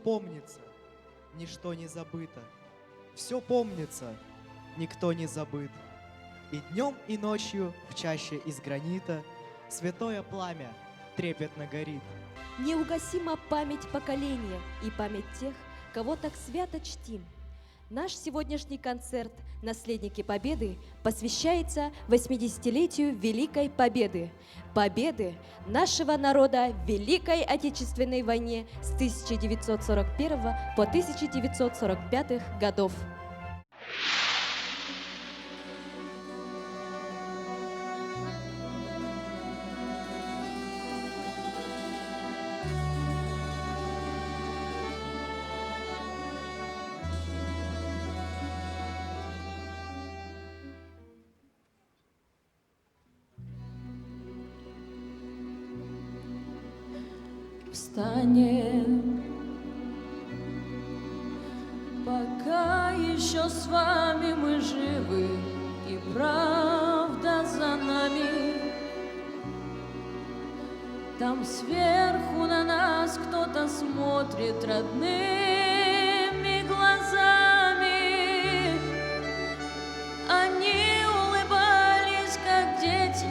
помнится, ничто не забыто. Все помнится, никто не забыт. И днем, и ночью в чаще из гранита святое пламя трепетно горит. Неугасима память поколения и память тех, кого так свято чтим. Наш сегодняшний концерт «Наследники Победы» посвящается 80-летию Великой Победы. Победы нашего народа в Великой Отечественной войне с 1941 по 1945 годов. Встанем, пока еще с вами мы живы, и правда за нами. Там сверху на нас кто-то смотрит родными глазами. Они улыбались, как дети,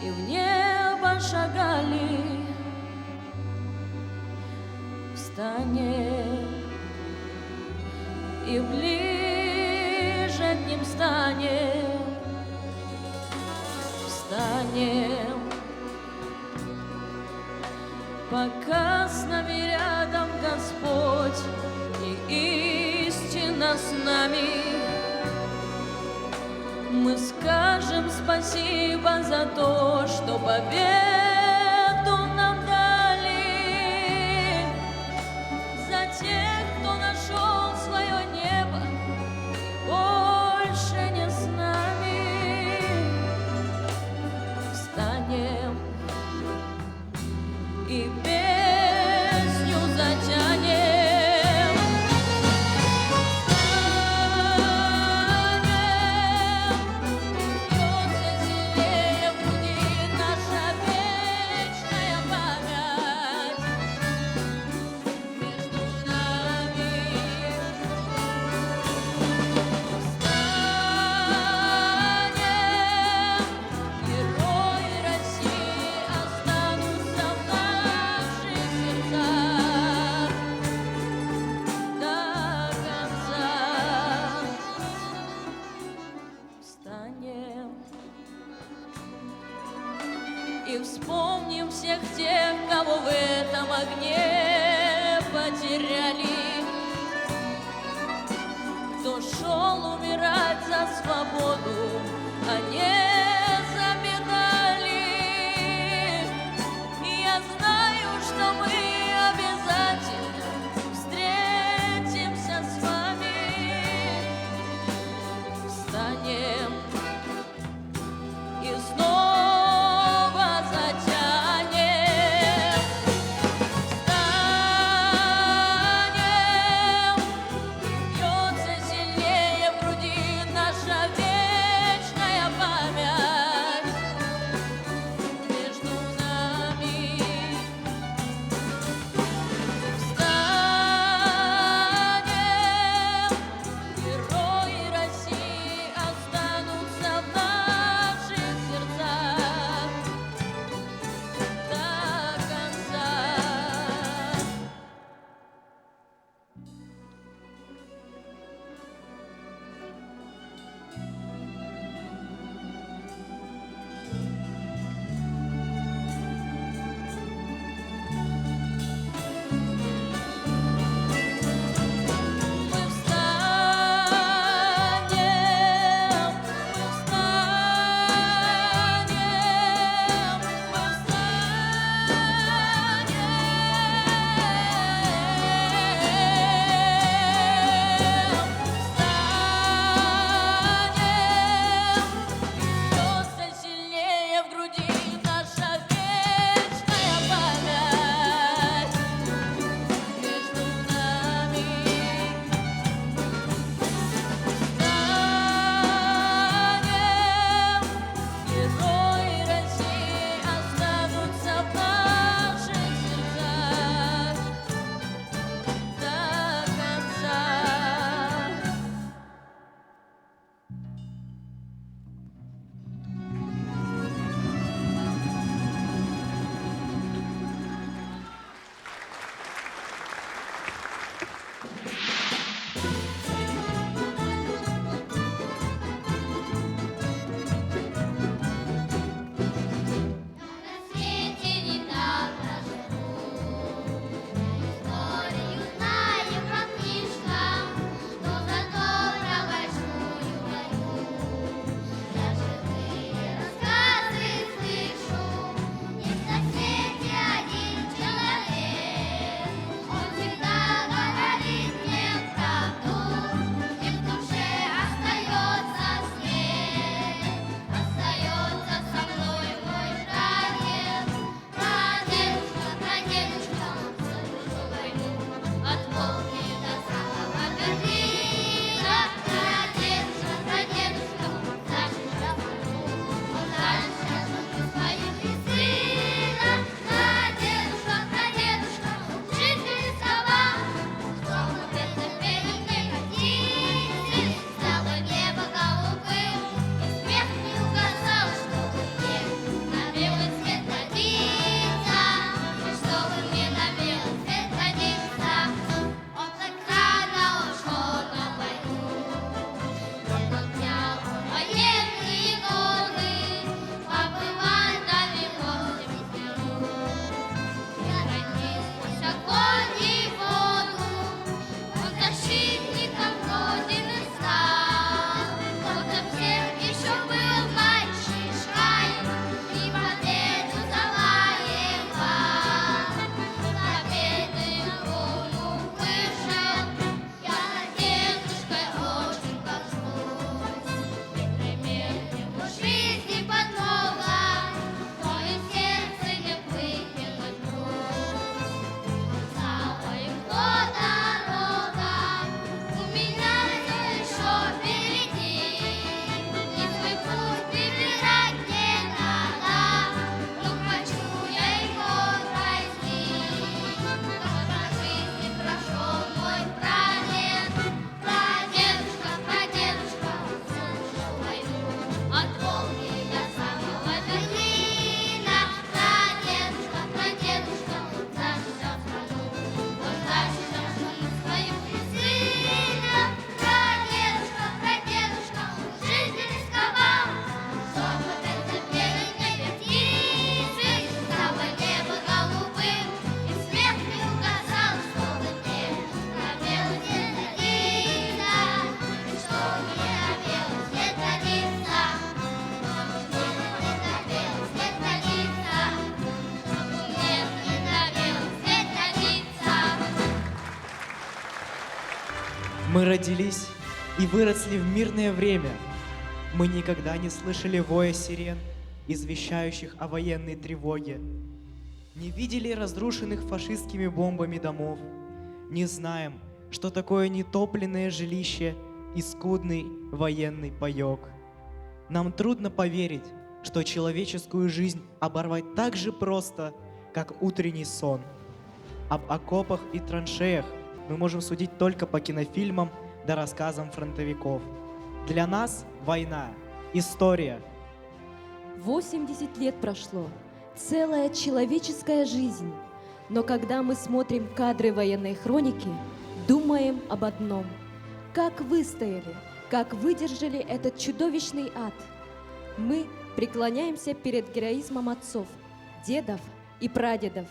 и в небо шагали. Встанем и ближе к ним станем. Встанем, пока с нами рядом Господь и истина с нами. Мы скажем спасибо за то, что победу нам дали. За тех, кто нашел свое небо и больше не с нами. Встанем и песню затянем. Встанем, бьется сильнее в груди наша вечная память между нами. Встанем, герои России останутся в наших сердцах до конца. Встанем и вспомним всех тех, кого в этом огне потеряли, кто шел умирать за свободу, а не замирали. И я знаю, что мы обязательно встретимся с вами. Встанем и снова затянем. Встанем, бьется сильнее в груди наша вечная память. Мы родились и выросли в мирное время. Мы никогда не слышали воя сирен, извещающих о военной тревоге. Не видели разрушенных фашистскими бомбами домов. Не знаем, что такое нетопленное жилище и скудный военный паёк. Нам трудно поверить, что человеческую жизнь оборвать так же просто, как утренний сон. Об окопах и траншеях мы можем судить только по кинофильмам да рассказам фронтовиков. Для нас война — история. 80 лет прошло, целая человеческая жизнь. Но когда мы смотрим кадры военной хроники, думаем об одном. Как выстояли, как выдержали этот чудовищный ад. Мы преклоняемся перед героизмом отцов, дедов и прадедов.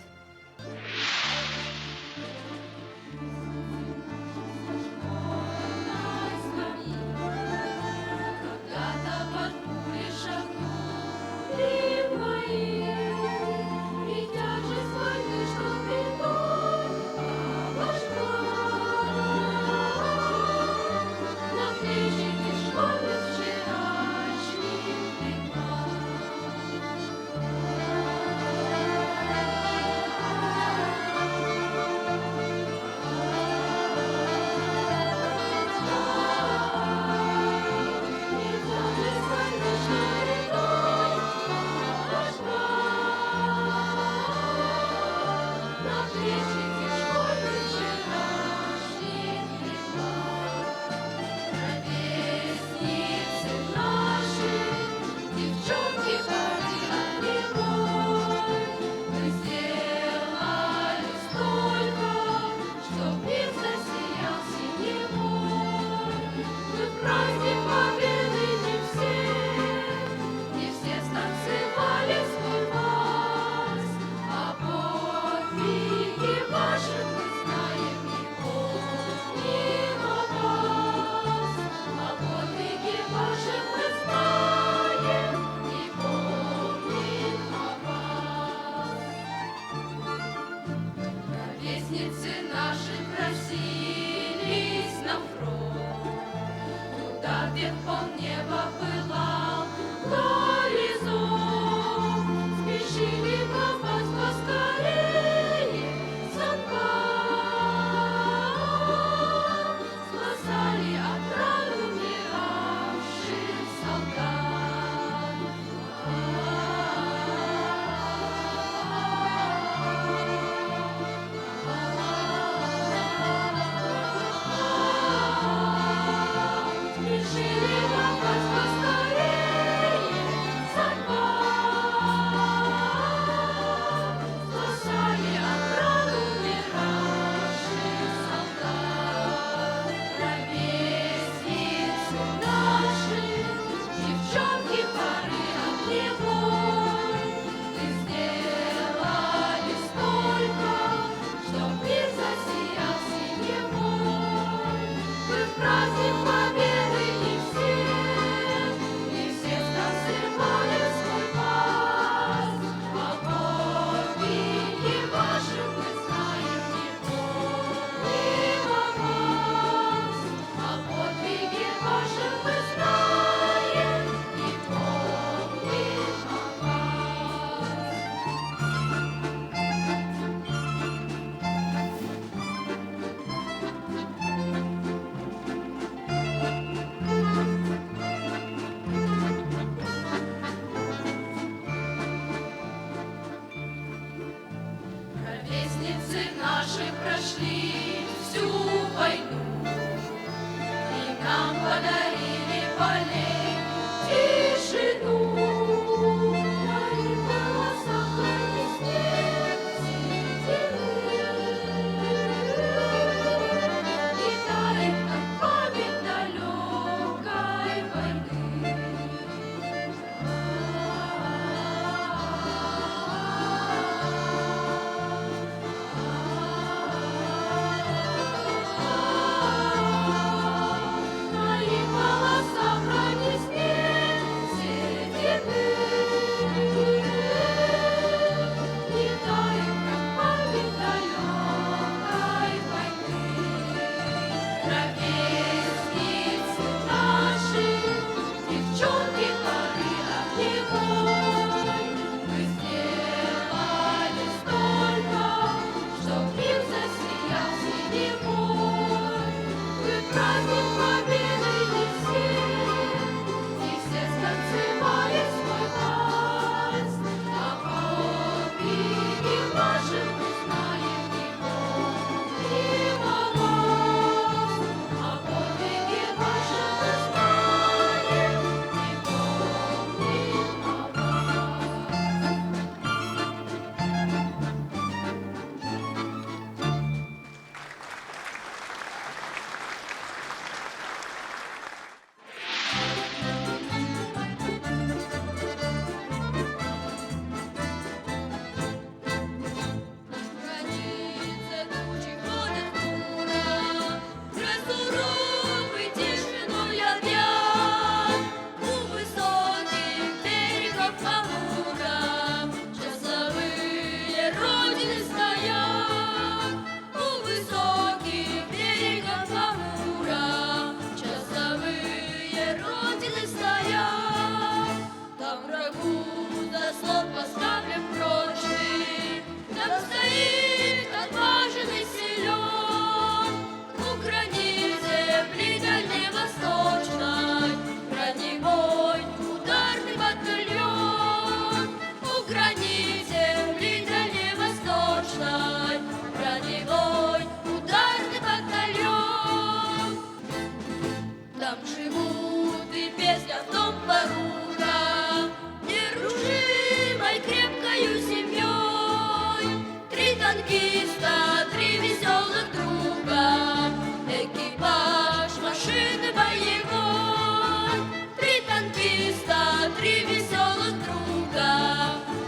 в том порука, нерушимой крепкою семьей. Три танкиста, три веселых друга, экипаж машины боевой. Три танкиста, три веселых друга,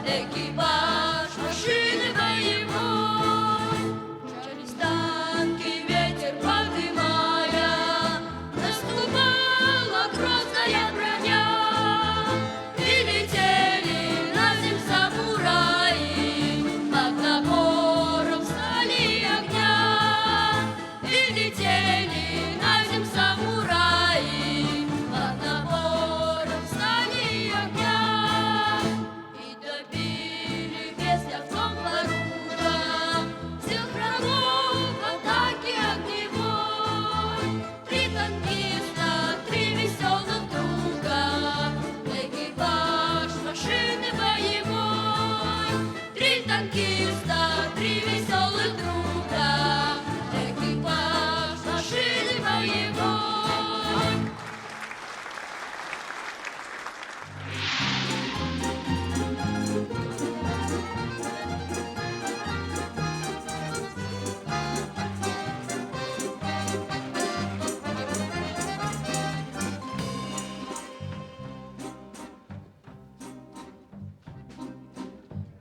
экипаж машины боевой. Мчались танки, ветер подымая, наступала грозная броня, и летели на земь самураи под напором стали и огня. И летели на земь самураи под напором стали и огня. И добили без в порука всех врагов в атаке огневой. Три танкиста, три веселых друга, экипаж машины боевой. Три танкиста, три веселых друга, экипаж машины боевой.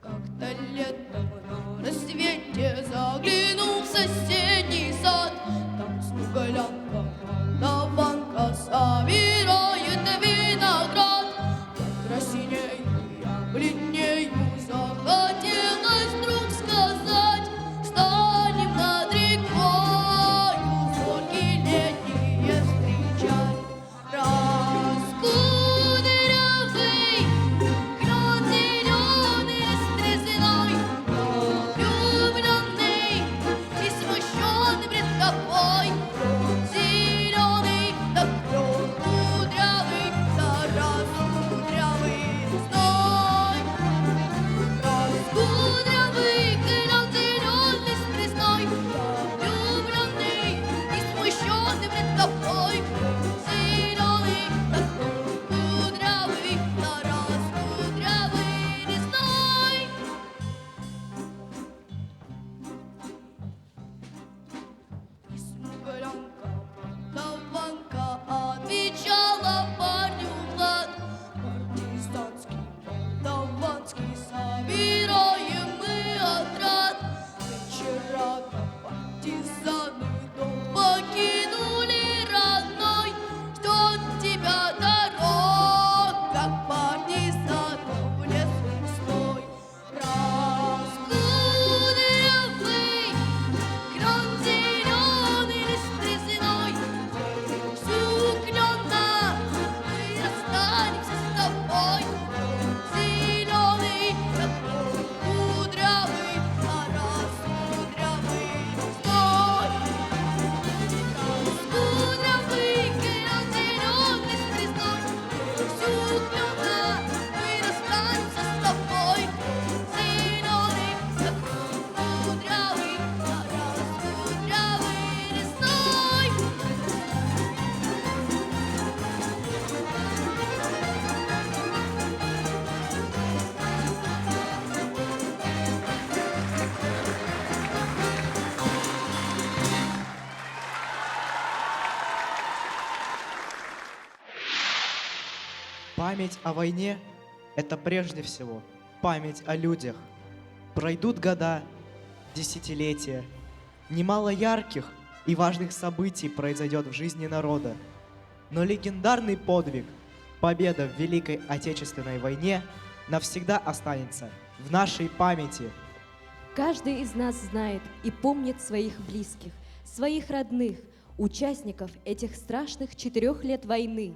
Как-то летом на рассвете заглянул в соседний сад. Там смуголянка, молдаванка собирает виноград. Я краснею, я бледнею, захотелось вдруг сказать: станем над рекою зорьки летние встречать. Раскудрявый крон зеленый стрезиной, влюбленный и смущенный пред тобой. Крон зеленый, да крон кудрявый, да раскудрявый лесной. Раскудрявый крон зеленый стрезиной, влюбленный и смущенный пред тобой. Крон зеленый, да крон кудрявый, да раскудрявый лесной. И смуголянка, молдаванка отвечала парню Влад: партизанский, молдаванский, собираем мы отряд. Вечера-то партизаны дом покинули родной, ждет тебя дорога к партизанам в лес густой. Раскудрявый крон зеленый лист трясиной, сукнённо мы расстанемся с тобой. Зеленый, да крон кудрявый, а раскудрявый лесной. Раскудрявый крон зеленый лист трясиной, сукнённо мы расстанемся с тобой. Зеленый, да крон кудрявый, а раскудрявый лесной. Память о войне — это прежде всего память о людях. Пройдут года, десятилетия, немало ярких и важных событий произойдет в жизни народа. Но легендарный подвиг, победа в Великой Отечественной войне, навсегда останется в нашей памяти. Каждый из нас знает и помнит своих близких, своих родных, участников этих страшных 4 лет войны.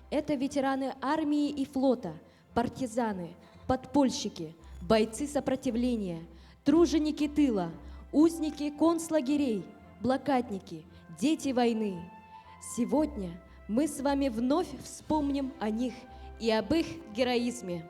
Это ветераны армии и флота, партизаны, подпольщики, бойцы сопротивления, труженики тыла, узники концлагерей, блокадники, дети войны. Сегодня мы с вами вновь вспомним о них и об их героизме.